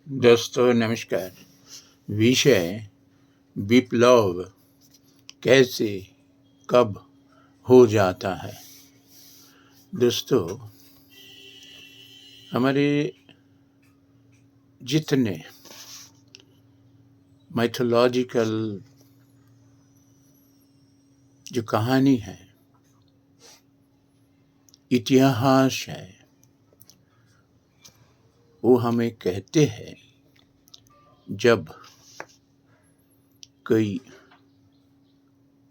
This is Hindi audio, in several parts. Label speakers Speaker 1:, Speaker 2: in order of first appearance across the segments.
Speaker 1: दोस्तों नमस्कार। विषय विप्लव कैसे कब हो जाता है। दोस्तों, हमारे जितने माइथोलॉजिकल जो कहानी है, इतिहास है, वो हमें कहते हैं जब कोई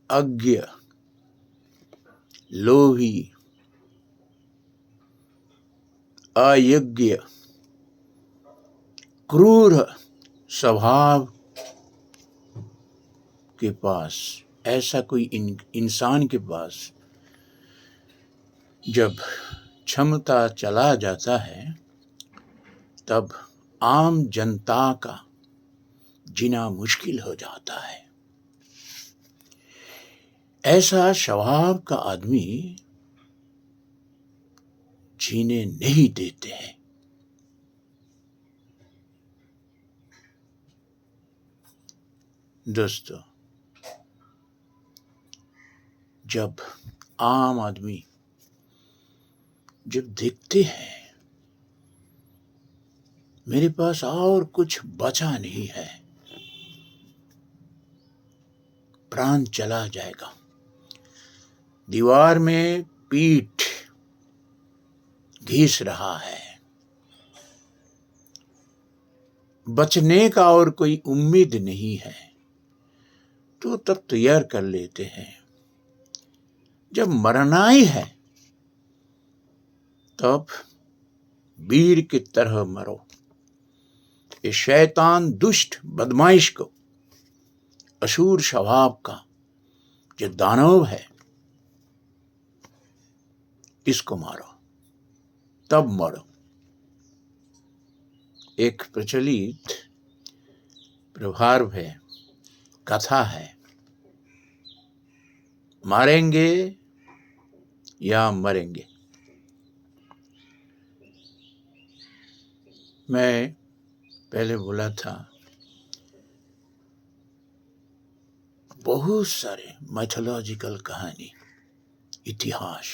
Speaker 1: अज्ञ, लोभी, अयोग्य, क्रूर स्वभाव के पास, ऐसा कोई इंसान के पास जब क्षमता चला जाता है, तब आम जनता का जीना मुश्किल हो जाता है। ऐसा स्वभाव का आदमी जीने नहीं देते हैं। दोस्तों, जब आम आदमी जब देखते हैं मेरे पास और कुछ बचा नहीं है, प्राण चला जाएगा, दीवार में पीठ घिस रहा है, बचने का और कोई उम्मीद नहीं है, तो तब तैयार कर लेते हैं। जब मरना ही है तब वीर की तरह मरो। ये शैतान, दुष्ट, बदमाश को, असुर स्वभाव का जो दानव है, इसको मारो, तब मरो। एक प्रचलित प्रभाव है, कथा है, मारेंगे या मरेंगे। मैं पहले बोला था, बहुत सारे माइथोलॉजिकल कहानी, इतिहास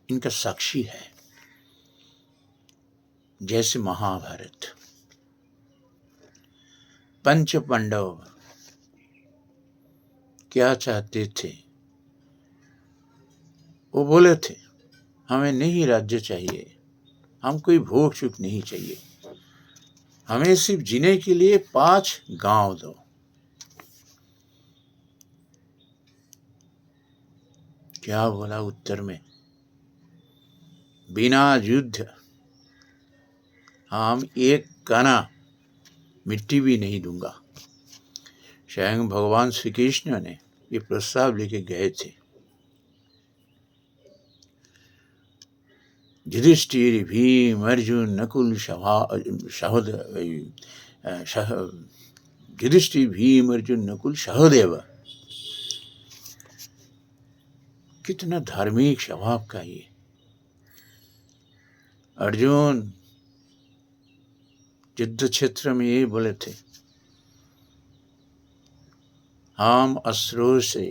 Speaker 1: इनका साक्षी है। जैसे महाभारत, पंच पांडव क्या चाहते थे? वो बोले थे, हमें नहीं राज्य चाहिए, हम कोई भोग सुख नहीं चाहिए, हमें सिर्फ जीने के लिए 5 गांव दो। क्या बोला उत्तर में? बिना युद्ध हम एक कणा मिट्टी भी नहीं दूंगा। स्वयं भगवान श्री कृष्ण ने ये प्रस्ताव लेके गए थे। युधिष्ठिर, भीम, अर्जुन, नकुल, युधिष्ठिर, भीम, अर्जुन, नकुल, सहदेव, कितना धार्मिक स्वभाव का ये। अर्जुन युद्ध क्षेत्र में ये बोले थे, हम अस्त्रों से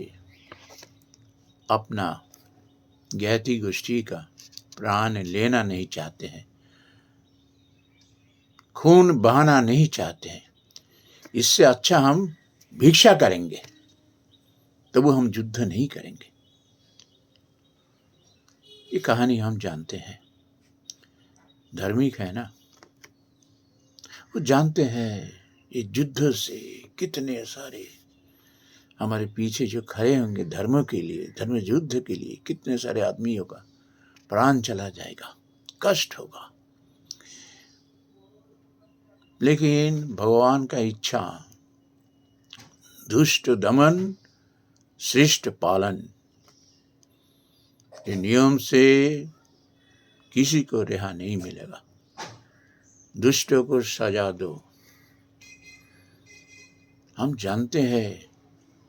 Speaker 1: अपना ज्ञाति गोष्ठी का प्राण लेना नहीं चाहते हैं, खून बहाना नहीं चाहते हैं, इससे अच्छा हम भिक्षा करेंगे, तो वो हम युद्ध नहीं करेंगे। ये कहानी हम जानते हैं, धार्मिक है ना। वो जानते हैं ये युद्ध से कितने सारे हमारे पीछे जो खड़े होंगे धर्म के लिए, धर्म युद्ध के लिए, कितने सारे आदमियों का प्राण चला जाएगा, कष्ट होगा। लेकिन भगवान का इच्छा, दुष्ट दमन, शिष्ट पालन, ये नियम से किसी को रिहा नहीं मिलेगा। दुष्टों को सजा दो। हम जानते हैं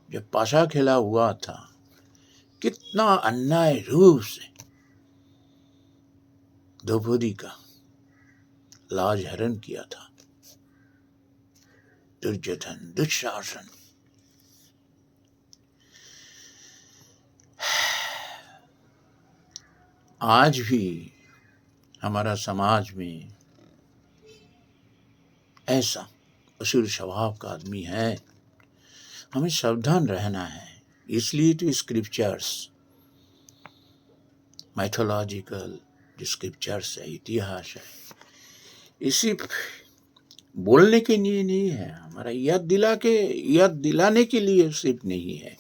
Speaker 1: जब पाशा खेला हुआ था, कितना अन्याय रूप से द्रौपदी का लाज हरण किया था। दुर्योधन, दुशासन। आज भी हमारा समाज में ऐसा असुर स्वभाव का आदमी है। हमें सावधान रहना है। इसलिए तो स्क्रिप्चर्स, माइथोलॉजिकल जो स्क्रिप्चर्स है, इतिहास है, इसी बोलने के लिए नहीं है, हमारा याद दिलाने के लिए सिर्फ नहीं है।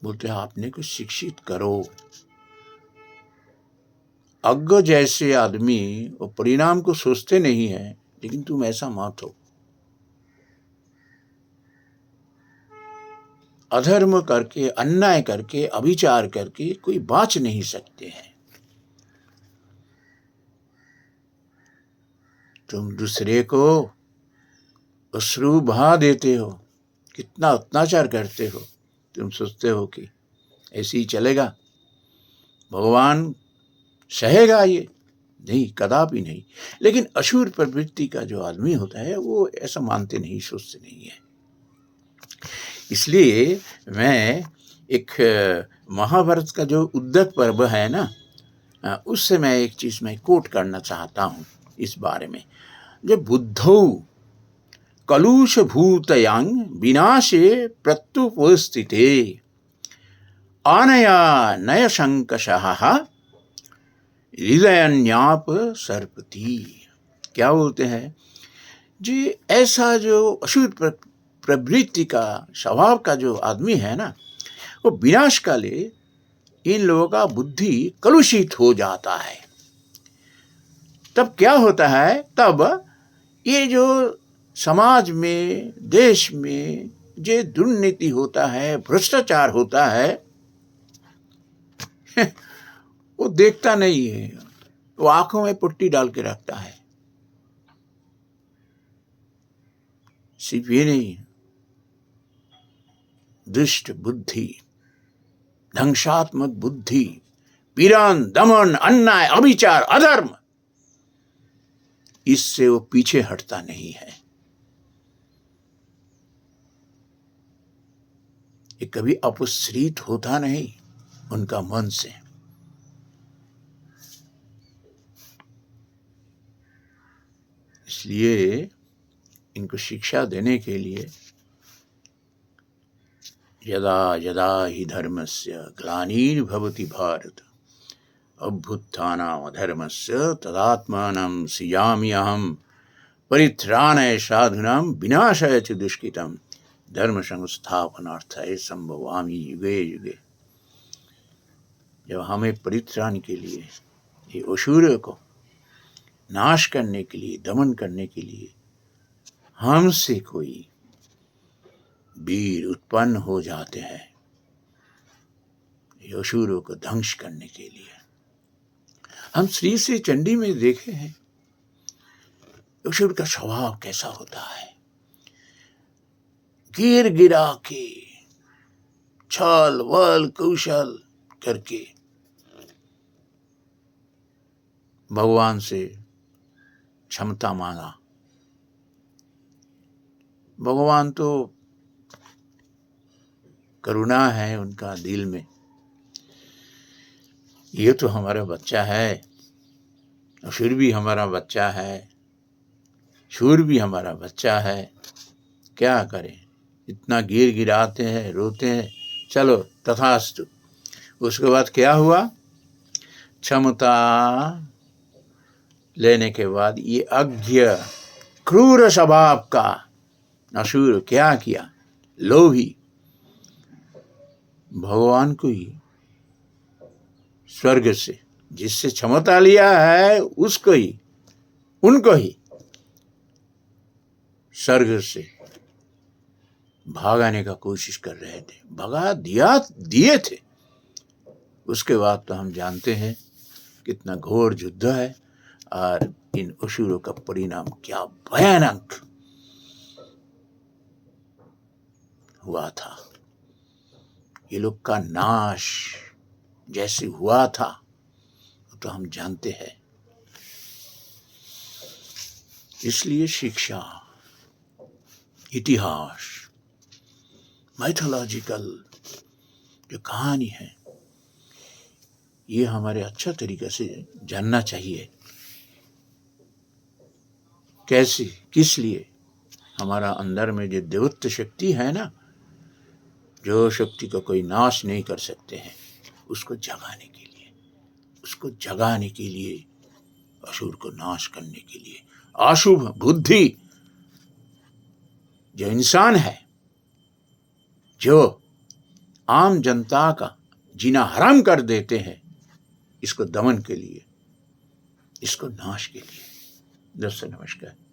Speaker 1: बोलते हैं आपने को शिक्षित करो। अज्ञ जैसे आदमी वो परिणाम को सोचते नहीं है, लेकिन तुम ऐसा मत हो। अधर्म करके, अन्याय करके, अभिचार करके कोई बाँच नहीं सकते हैं। तुम दूसरे को अश्रु बहा देते हो, कितना अत्याचार करते हो। तुम सोचते हो कि ऐसे ही चलेगा, भगवान सहेगा ये? नहीं, कदापि नहीं। लेकिन असुर प्रवृत्ति का जो आदमी होता है वो ऐसा मानते नहीं, सोचते नहीं है। इसलिए मैं एक महाभारत का जो उद्दक पर्व है ना, उससे मैं एक चीज में कोट करना चाहता हूँ इस बारे में। जो बुद्धौ कलुष भूतयांग विनाशे प्रत्युपस्थिते आनया नय शंकशः हृदयन्याप सर्पति। क्या बोलते हैं जी? ऐसा जो असुर प्रवृत्ति का स्वभाव का जो आदमी है ना, वो विनाश काले इन लोगों का बुद्धि कलुषित हो जाता है। तब क्या होता है? तब ये जो समाज में, देश में जो दुर्नीति होता है, भ्रष्टाचार होता है, वो देखता नहीं है, वो आंखों में पुट्टी डाल के रखता है। सिर्फ ये नहीं, दुष्ट बुद्धि, ध्वंसात्मक बुद्धि, पीड़न, दमन, अन्याय, अभिचार, अधर्म, इससे वो पीछे हटता नहीं है। ये कभी अपसृत होता नहीं उनका मन से। इसलिए इनको शिक्षा देने के लिए यदा यदा हि धर्मस्य ग्लानिर्भवति भारत अभ्युत्थानामधर्मस्य तदात्मानं सृजामि अहं परित्राणाय साधूनां विनाशाय च दुष्कृतं धर्म संस्थापनार्थाय संभवामि युगे युगे। जब हमें परित्राण के लिए, ये असुर को नाश करने के लिए, दमन करने के लिए हमसे कोई वीर उत्पन्न हो जाते हैं, असुरों को ध्वंस करने के लिए। हम श्री से चंडी में देखे हैं असुर का स्वभाव कैसा होता है। गिर गिरा के, छल वल कौशल करके भगवान से क्षमता मांगा। भगवान तो करुणा है उनका दिल में, ये तो हमारा बच्चा है, असुर भी हमारा बच्चा है, शूर भी हमारा बच्चा है, क्या करें? इतना गिर गिराते हैं, रोते हैं, चलो तथास्तु। उसके बाद क्या हुआ? क्षमता लेने के बाद ये अज्ञ क्रूर स्वभाव का असुर क्या किया? लोभी, भगवान को ही, स्वर्ग से जिससे क्षमता लिया है उसको ही, उनको ही स्वर्ग से भागाने का कोशिश कर रहे थे। भगा दिए थे। उसके बाद तो हम जानते हैं कितना घोर युद्ध है और इन असुरों का परिणाम क्या भयानक हुआ था। ये लोग का नाश जैसे हुआ था वो तो हम जानते हैं। इसलिए शिक्षा, इतिहास, माइथोलॉजिकल जो कहानी है, ये हमारे अच्छा तरीके से जानना चाहिए। कैसे, किस लिए? हमारा अंदर में जो देवत्व शक्ति है ना, जो शक्ति का कोई नाश नहीं कर सकते हैं, उसको जगाने के लिए, उसको जगाने के लिए, असुर को नाश करने के लिए, अशुभ बुद्धि जो इंसान है, जो आम जनता का जीना हराम कर देते हैं, इसको दमन के लिए, इसको नाश के लिए। दोस्तों नमस्कार।